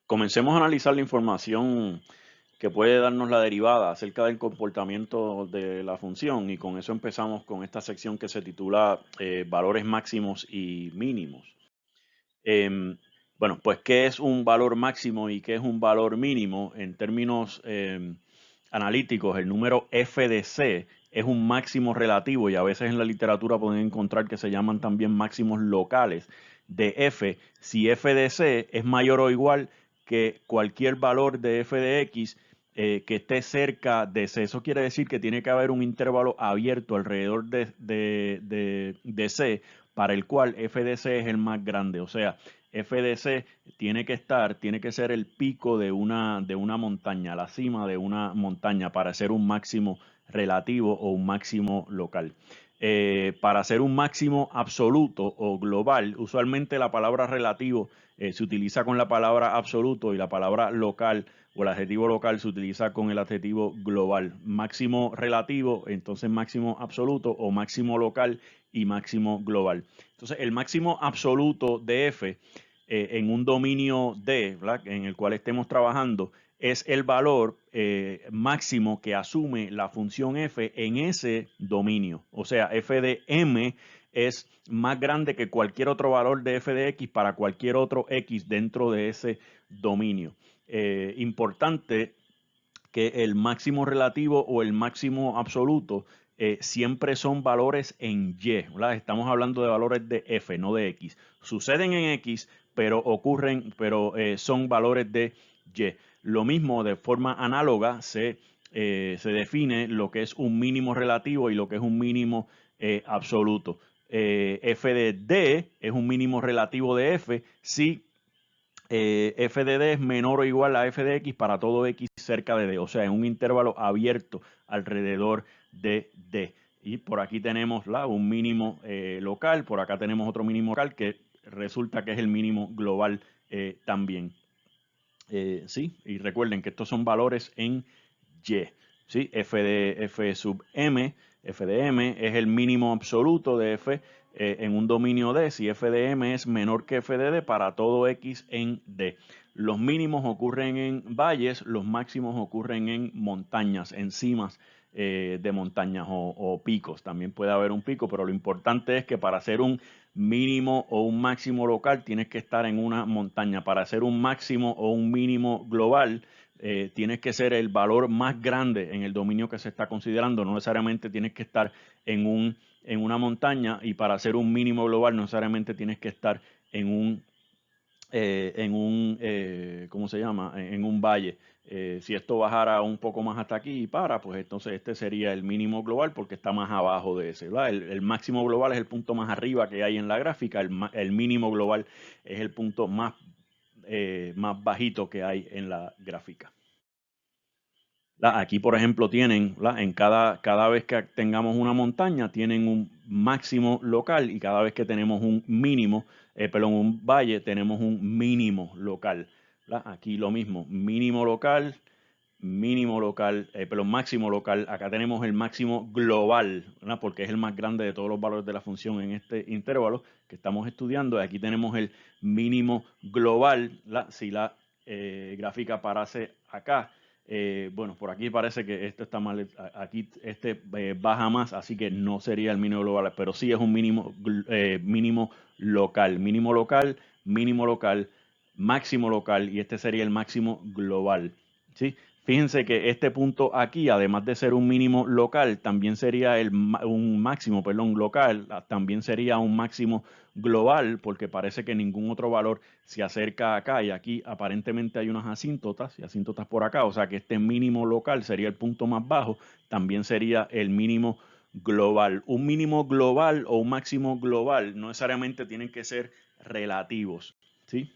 Comencemos a analizar la información que puede darnos la derivada acerca del comportamiento de la función y con eso empezamos con esta sección que se titula valores máximos y mínimos. Em, bueno, pues ¿qué es un valor máximo y qué es un valor mínimo? En términos analíticos, el número f de c es un máximo relativo y a veces en la literatura pueden encontrar que se llaman también máximos locales de f. Si f de c es mayor o igual que cualquier valor de f de x que esté cerca de c. Eso quiere decir que tiene que haber un intervalo abierto alrededor de c para el cual f de c es el más grande. O sea, f de c tiene que ser el pico de una montaña, la cima de una montaña para ser un máximo relativo o un máximo local. Para ser un máximo absoluto o global, usualmente la palabra relativo se utiliza con la palabra absoluto y la palabra local o el adjetivo local se utiliza con el adjetivo global. Máximo relativo, entonces máximo absoluto o máximo local y máximo global. Entonces el máximo absoluto de f en un dominio D, ¿verdad?, en el cual estemos trabajando, es el valor máximo que asume la función f en ese dominio. O sea, f de m es más grande que cualquier otro valor de f de x para cualquier otro x dentro de ese dominio. Importante que el máximo relativo o el máximo absoluto siempre son valores en y, ¿verdad? Estamos hablando de valores de f, no de x. Suceden en x, pero son valores de y. Lo mismo, de forma análoga, se define lo que es un mínimo relativo y lo que es un mínimo absoluto. F de D es un mínimo relativo de f si f de D es menor o igual a f de x para todo x cerca de D, o sea, en un intervalo abierto alrededor de D. Y por aquí tenemos un mínimo local, por acá tenemos otro mínimo local que resulta que es el mínimo global también. Sí, y recuerden que estos son valores en y. ¿Sí? F sub m, f de m es el mínimo absoluto de f en un dominio D, si f de m es menor que f de D para todo x en D. Los mínimos ocurren en valles, los máximos ocurren en montañas, en cimas de montañas o picos. También puede haber un pico, pero lo importante es que para hacer un mínimo o un máximo local tienes que estar en una montaña. Para hacer un máximo o un mínimo global tienes que ser el valor más grande en el dominio que se está considerando. No necesariamente tienes que estar en una montaña, y para hacer un mínimo global no necesariamente tienes que estar ¿cómo se llama? En un valle. Si esto bajara un poco más hasta aquí y pues entonces este sería el mínimo global porque está más abajo de ese, ¿verdad? El máximo global es el punto más arriba que hay en la gráfica, el mínimo global es el punto más bajito que hay en la gráfica. Aquí, por ejemplo, tienen, en cada vez que tengamos una montaña, tienen un máximo local, y cada vez que tenemos un mínimo, un valle, tenemos un mínimo local. Aquí lo mismo, mínimo local, máximo local. Acá tenemos el máximo global, ¿verdad?, porque es el más grande de todos los valores de la función en este intervalo que estamos estudiando. Aquí tenemos el mínimo global, si la gráfica parase acá. Bueno, por aquí parece que esto está mal. Aquí baja más, así que no sería el mínimo global, pero sí es un mínimo local. Mínimo local, mínimo local, máximo local, y este sería el máximo global. ¿Sí? Fíjense que este punto aquí, además de ser un mínimo local, también sería un máximo, local, también sería un máximo global, porque parece que ningún otro valor se acerca acá, y aquí aparentemente hay unas asíntotas y asíntotas por acá, o sea que este mínimo local sería el punto más bajo, también sería el mínimo global. Un mínimo global o un máximo global no necesariamente tienen que ser relativos, ¿sí?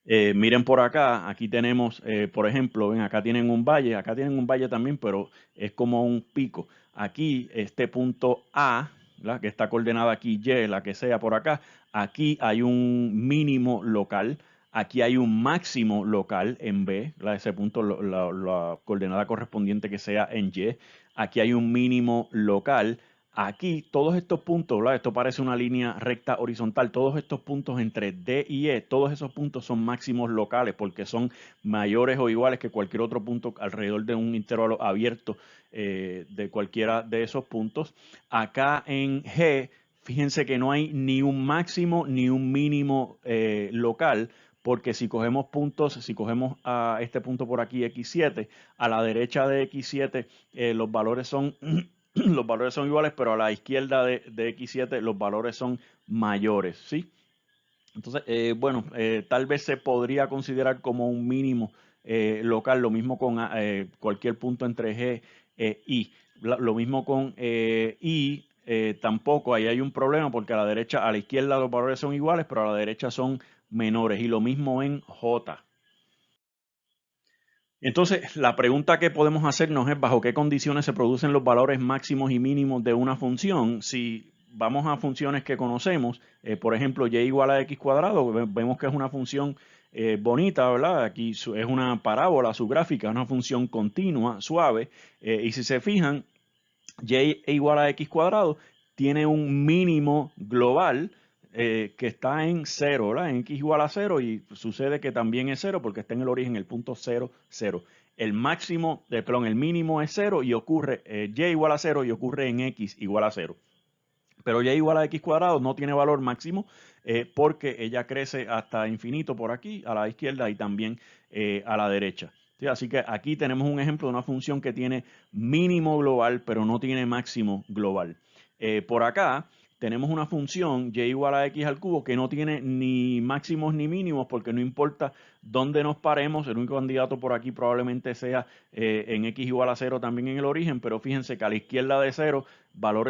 Miren por acá, aquí tenemos, por ejemplo, ven, acá tienen un valle también, pero es como un pico. Aquí, este punto A, ¿verdad?, que está coordenada aquí Y, la que sea por acá, aquí hay un mínimo local, aquí hay un máximo local en B, ¿verdad?, ese punto, la coordenada correspondiente que sea en Y. Aquí hay un mínimo local, Aquí, todos estos puntos, ¿verdad? Esto parece una línea recta horizontal. Todos estos puntos entre D y E, todos esos puntos son máximos locales porque son mayores o iguales que cualquier otro punto alrededor de un intervalo abierto de cualquiera de esos puntos. Acá en G, fíjense que no hay ni un máximo ni un mínimo local, porque si cogemos puntos, si cogemos a este punto por aquí, X7, a la derecha de X7 los valores son los valores son iguales, pero a la izquierda de X7 los valores son mayores, ¿sí? Entonces, bueno, tal vez se podría considerar como un mínimo local, lo mismo con cualquier punto entre G e I. Lo mismo con I, tampoco, ahí hay un problema porque a la derecha, a la izquierda los valores son iguales, pero a la derecha son menores. Y lo mismo en J. Entonces, la pregunta que podemos hacernos es bajo qué condiciones se producen los valores máximos y mínimos de una función. Si vamos a funciones que conocemos, por ejemplo, y igual a x cuadrado, vemos que es una función bonita, ¿verdad? Aquí es una parábola, su gráfica, es una función continua, suave, y si se fijan, y igual a x cuadrado tiene un mínimo global que está en 0, ¿verdad? En x igual a 0 y sucede que también es 0 porque está en el origen, el punto 0, 0. El máximo, perdón, el mínimo es 0 y ocurre, y igual a 0 y ocurre en x igual a 0. Pero y igual a x cuadrado no tiene valor máximo porque ella crece hasta infinito por aquí, a la izquierda y también a la derecha. ¿Sí? Así que aquí tenemos un ejemplo de una función que tiene mínimo global, pero no tiene máximo global. Por acá tenemos una función y igual a x al cubo que no tiene ni máximos ni mínimos porque no importa dónde nos paremos, el único candidato por aquí probablemente sea en x igual a 0 también en el origen, pero fíjense que a la izquierda de 0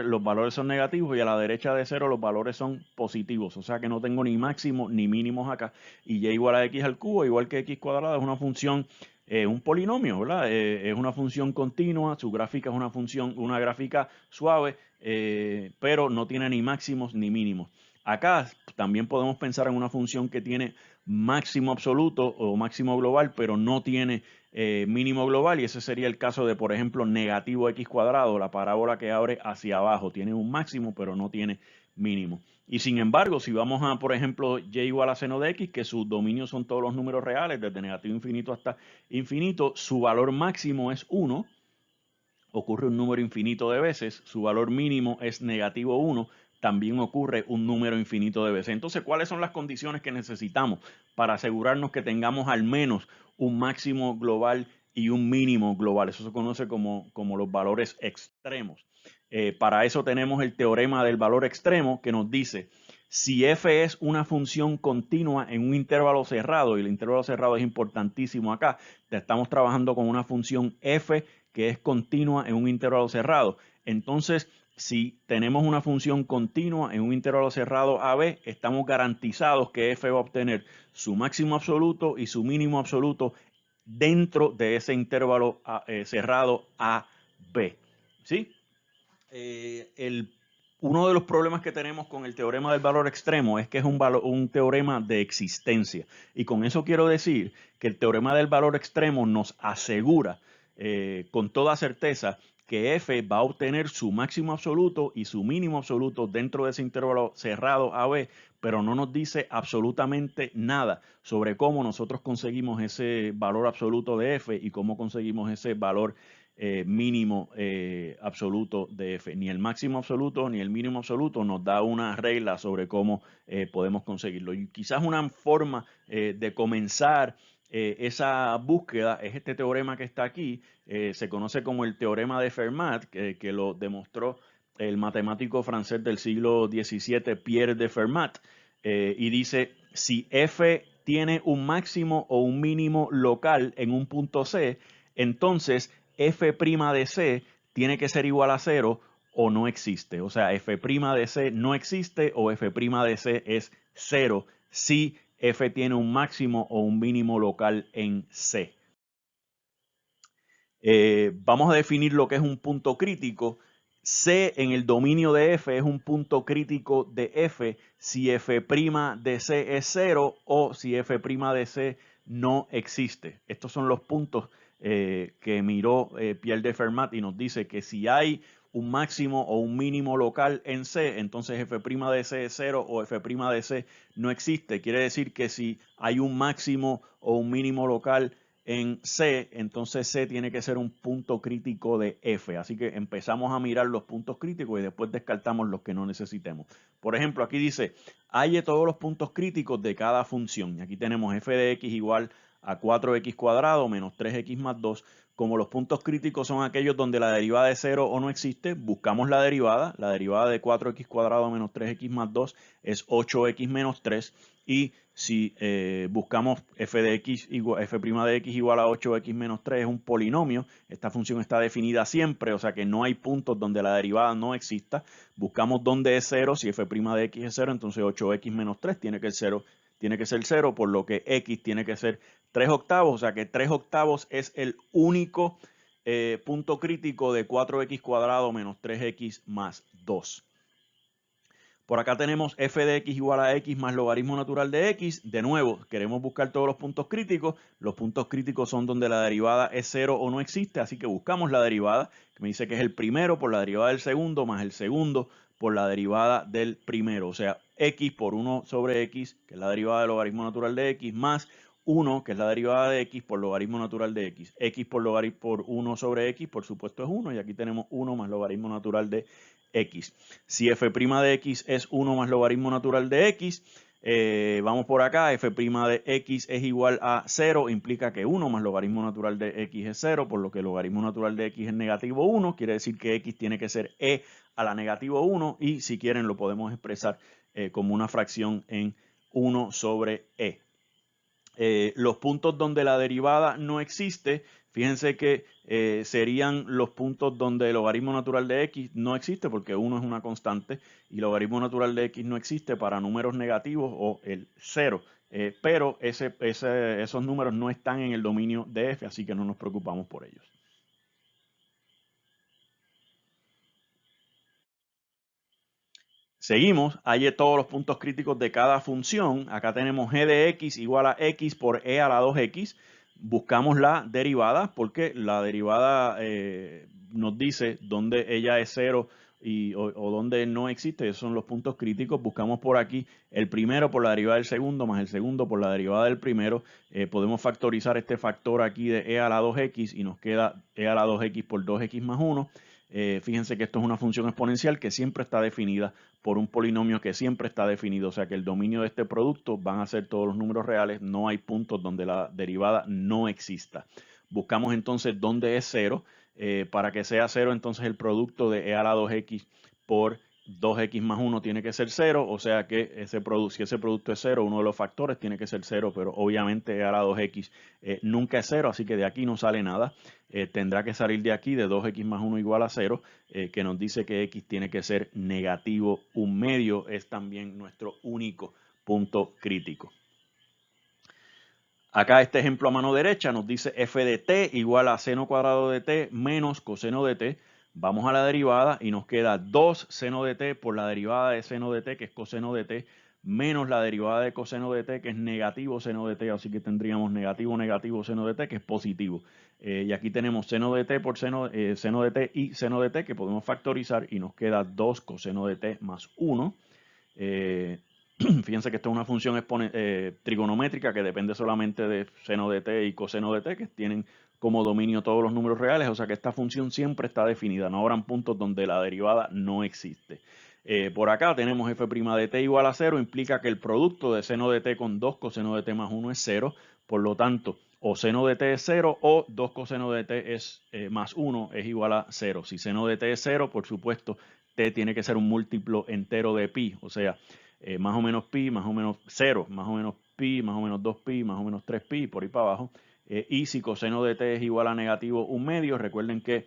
los valores son negativos y a la derecha de 0 los valores son positivos, o sea que no tengo ni máximo ni mínimos acá. Y y igual a x al cubo, igual que x cuadrado, es una función, un polinomio, ¿verdad? Es una función continua, su gráfica es una función, una gráfica suave, pero no tiene ni máximos ni mínimos. Acá también podemos pensar en una función que tiene máximo absoluto o máximo global, pero no tiene mínimo global, y ese sería el caso de, por ejemplo, negativo x cuadrado, la parábola que abre hacia abajo, tiene un máximo, pero no tiene mínimo. Y sin embargo, si vamos a, por ejemplo, y igual a seno de x, que sus dominios son todos los números reales, desde negativo infinito hasta infinito, su valor máximo es 1, ocurre un número infinito de veces, su valor mínimo es negativo 1, también ocurre un número infinito de veces. Entonces, ¿cuáles son las condiciones que necesitamos para asegurarnos que tengamos al menos un máximo global y un mínimo global? Eso se conoce como los valores extremos. Para eso tenemos el teorema del valor extremo que nos dice si f es una función continua en un intervalo cerrado, y el intervalo cerrado es importantísimo acá, estamos trabajando con una función f que es continua en un intervalo cerrado. Entonces, si tenemos una función continua en un intervalo cerrado AB, estamos garantizados que f va a obtener su máximo absoluto y su mínimo absoluto dentro de ese intervalo cerrado AB. ¿Sí? Uno de los problemas que tenemos con el teorema del valor extremo es que es un teorema de existencia. Y con eso quiero decir que el teorema del valor extremo nos asegura con toda certeza que f va a obtener su máximo absoluto y su mínimo absoluto dentro de ese intervalo cerrado AB, pero no nos dice absolutamente nada sobre cómo nosotros conseguimos ese valor absoluto de f y cómo conseguimos ese valor mínimo absoluto de f. Ni el máximo absoluto ni el mínimo absoluto nos da una regla sobre cómo podemos conseguirlo. Y quizás una forma de comenzar esa búsqueda es este teorema que está aquí. Se conoce como el teorema de Fermat, que lo demostró el matemático francés del siglo XVII, Pierre de Fermat, y dice, si f tiene un máximo o un mínimo local en un punto C, entonces f' de C tiene que ser igual a 0 o no existe. O sea, f' de C no existe o f' de C es 0 si f tiene un máximo o un mínimo local en C. Vamos a definir lo que es un punto crítico. C en el dominio de f es un punto crítico de f si f' de C es 0 o si f' de C no existe. Estos son los puntos que miró Pierre de Fermat y nos dice que si hay un máximo o un mínimo local en C, entonces f' de C es 0 o f' de C no existe. Quiere decir que si hay un máximo o un mínimo local en C, entonces C tiene que ser un punto crítico de F. Así que empezamos a mirar los puntos críticos y después descartamos los que no necesitemos. Por ejemplo, aquí dice, halle todos los puntos críticos de cada función. Y aquí tenemos f de x igual a 4x cuadrado menos 3x más 2. Como los puntos críticos son aquellos donde la derivada es 0 o no existe, buscamos la derivada. La derivada de 4x cuadrado menos 3x más 2 es 8x menos 3. Y si buscamos f de x igual, f' de x igual a 8x menos 3 es un polinomio, esta función está definida siempre, o sea que no hay puntos donde la derivada no exista. Buscamos dónde es 0, si f' de x es 0, entonces 8x menos 3 tiene que ser 0, por lo que x tiene que ser 3 octavos, o sea que 3 octavos es el único punto crítico de 4x cuadrado menos 3x más 2. Por acá tenemos f de x igual a x más logaritmo natural de x. De nuevo, queremos buscar todos los puntos críticos. Los puntos críticos son donde la derivada es 0 o no existe, así que buscamos la derivada, que me dice que es el primero por la derivada del segundo, más el segundo por la derivada del primero. O sea, x por 1 sobre x, que es la derivada del logaritmo natural de x, más 1, que es la derivada de x por logaritmo natural de x. X por 1 sobre x, por supuesto, es 1, y aquí tenemos 1 más logaritmo natural de x. Si f' de x es 1 más logaritmo natural de x, vamos por acá, f' de x es igual a 0, implica que 1 más logaritmo natural de x es 0, por lo que el logaritmo natural de x es negativo 1, quiere decir que x tiene que ser e a la negativo 1, y si quieren lo podemos expresar como una fracción en 1 sobre e. Los puntos donde la derivada no existe, fíjense que serían los puntos donde el logaritmo natural de x no existe, porque 1 es una constante, y el logaritmo natural de x no existe para números negativos o el 0. Pero esos números no están en el dominio de f, así que no nos preocupamos por ellos. Seguimos, halle todos los puntos críticos de cada función. Acá tenemos g de x igual a x por e a la 2x. Buscamos la derivada porque la derivada nos dice dónde ella es 0 o dónde no existe. Esos son los puntos críticos. Buscamos por aquí el primero por la derivada del segundo más el segundo por la derivada del primero. Podemos factorizar este factor aquí de e a la 2x y nos queda e a la 2x por 2x más 1. Fíjense que esto es una función exponencial que siempre está definida por un polinomio que siempre está definido, o sea que el dominio de este producto van a ser todos los números reales, no hay puntos donde la derivada no exista. Buscamos entonces dónde es 0, para que sea 0 entonces el producto de e a la 2x por 2x más 1 tiene que ser 0, o sea que si ese producto es 0, uno de los factores tiene que ser 0, pero obviamente e a la 2x nunca es 0, así que de aquí no sale nada. Tendrá que salir de aquí de 2x más 1 igual a 0, que nos dice que x tiene que ser negativo 1/2, es también nuestro único punto crítico. Acá este ejemplo a mano derecha nos dice f de t igual a seno cuadrado de t menos coseno de t. Vamos a la derivada y nos queda 2 seno de t por la derivada de seno de t, que es coseno de t, menos la derivada de coseno de t, que es negativo seno de t, así que tendríamos negativo seno de t, que es positivo. Y aquí tenemos seno de t por seno de t y seno de t, que podemos factorizar, y nos queda 2 coseno de t más 1. Fíjense que esto es una función trigonométrica que depende solamente de seno de t y coseno de t, que tienen como dominio todos los números reales, o sea que esta función siempre está definida, no habrán puntos donde la derivada no existe. Por acá tenemos f' de t igual a 0, implica que el producto de seno de t con 2 coseno de t más 1 es 0, por lo tanto, o seno de t es 0 o 2 coseno de t es, más 1 es igual a 0. Si seno de t es 0, por supuesto, t tiene que ser un múltiplo entero de pi, o sea, más o menos pi, más o menos 0, más o menos pi, más o menos 2pi, más o menos 3pi, por ahí para abajo. Y si coseno de t es igual a negativo 1/2, recuerden que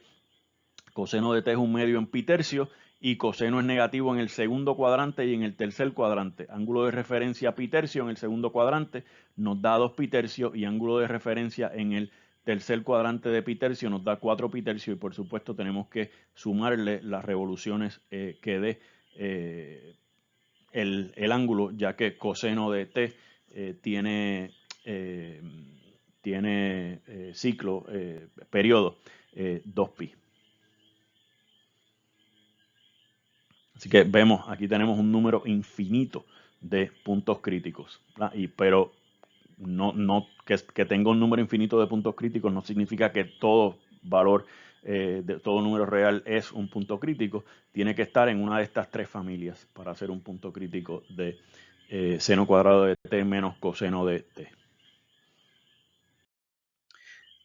coseno de t es 1/2 en pi tercio y coseno es negativo en el segundo cuadrante y en el tercer cuadrante. Ángulo de referencia pi tercio en el segundo cuadrante nos da 2 pi tercio y ángulo de referencia en el tercer cuadrante de pi tercio nos da 4 pi tercio, y por supuesto tenemos que sumarle las revoluciones que dé el ángulo, ya que coseno de t tiene ciclo, periodo 2pi. Así que vemos, aquí tenemos un número infinito de puntos críticos, pero que tenga un número infinito de puntos críticos no significa que todo valor de todo número real es un punto crítico. Tiene que estar en una de estas tres familias para ser un punto crítico de seno cuadrado de t menos coseno de t.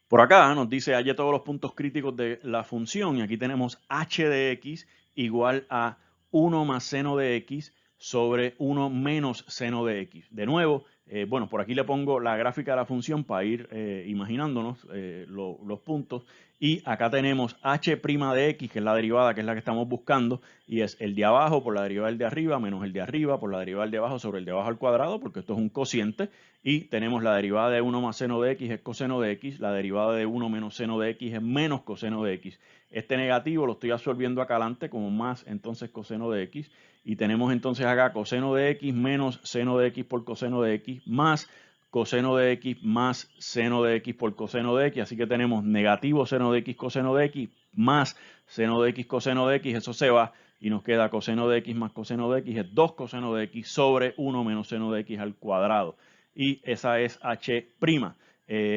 Por acá nos dice halle todos los puntos críticos de la función y aquí tenemos h de x igual a 1 más seno de x sobre 1 menos seno de x. De nuevo, bueno, por aquí le pongo la gráfica de la función para ir imaginándonos los puntos. Y acá tenemos h' de x, que es la derivada, que es la que estamos buscando, y es el de abajo por la derivada del de arriba menos el de arriba por la derivada del de abajo sobre el de abajo al cuadrado, porque esto es un cociente. Y tenemos la derivada de 1 más seno de x es coseno de x, la derivada de 1 menos seno de x es menos coseno de x. Este negativo lo estoy absorbiendo acá adelante como más entonces coseno de x. Y tenemos entonces acá coseno de x menos seno de x por coseno de x más coseno de x más seno de x por coseno de x. Así que tenemos negativo seno de x coseno de x más seno de x coseno de x. Eso se va y nos queda coseno de x más coseno de x es 2 coseno de x sobre 1 menos seno de x al cuadrado. Y esa es h'.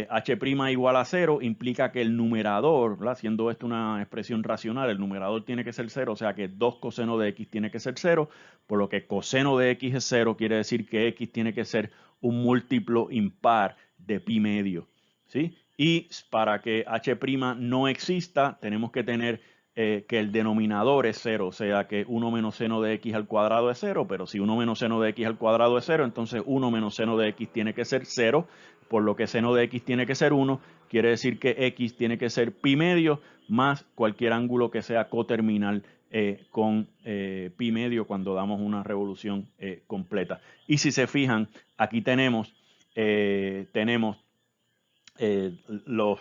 H' igual a 0 implica que el numerador, ¿verdad? Siendo esto una expresión racional, el numerador tiene que ser 0, o sea que 2 coseno de x tiene que ser 0, por lo que coseno de x es 0, quiere decir que x tiene que ser un múltiplo impar de pi medio, ¿sí? Y para que h' no exista, tenemos que tener que el denominador es 0, o sea que 1 menos seno de x al cuadrado es 0, pero si 1 menos seno de x al cuadrado es 0, entonces 1 menos seno de x tiene que ser 0, por lo que seno de x tiene que ser 1, quiere decir que x tiene que ser pi medio más cualquier ángulo que sea coterminal con pi medio cuando damos una revolución completa. Y si se fijan, aquí tenemos los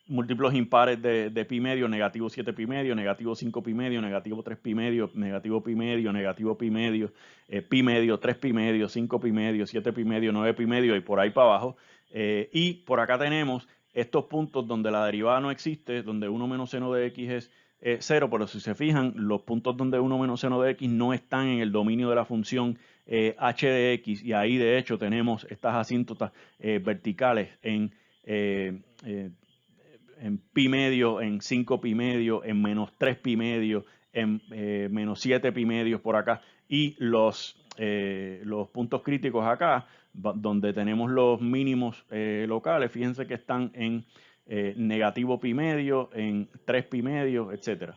múltiplos impares de pi medio, negativo 7 pi medio, negativo 5 pi medio, negativo 3 pi medio, negativo pi medio, 3 pi medio, 5 pi medio, 7 pi medio, 9 pi medio y por ahí para abajo. Y por acá tenemos estos puntos donde la derivada no existe, donde 1 menos seno de x es 0, pero si se fijan, los puntos donde 1 menos seno de x no están en el dominio de la función h de x y ahí de hecho tenemos estas asíntotas verticales en pi medio, en 5 pi medio, en menos 3 pi medio, en menos 7 pi medios por acá. Y los puntos críticos acá, donde tenemos los mínimos locales, fíjense que están en negativo pi medio, en 3 pi medio, etcétera.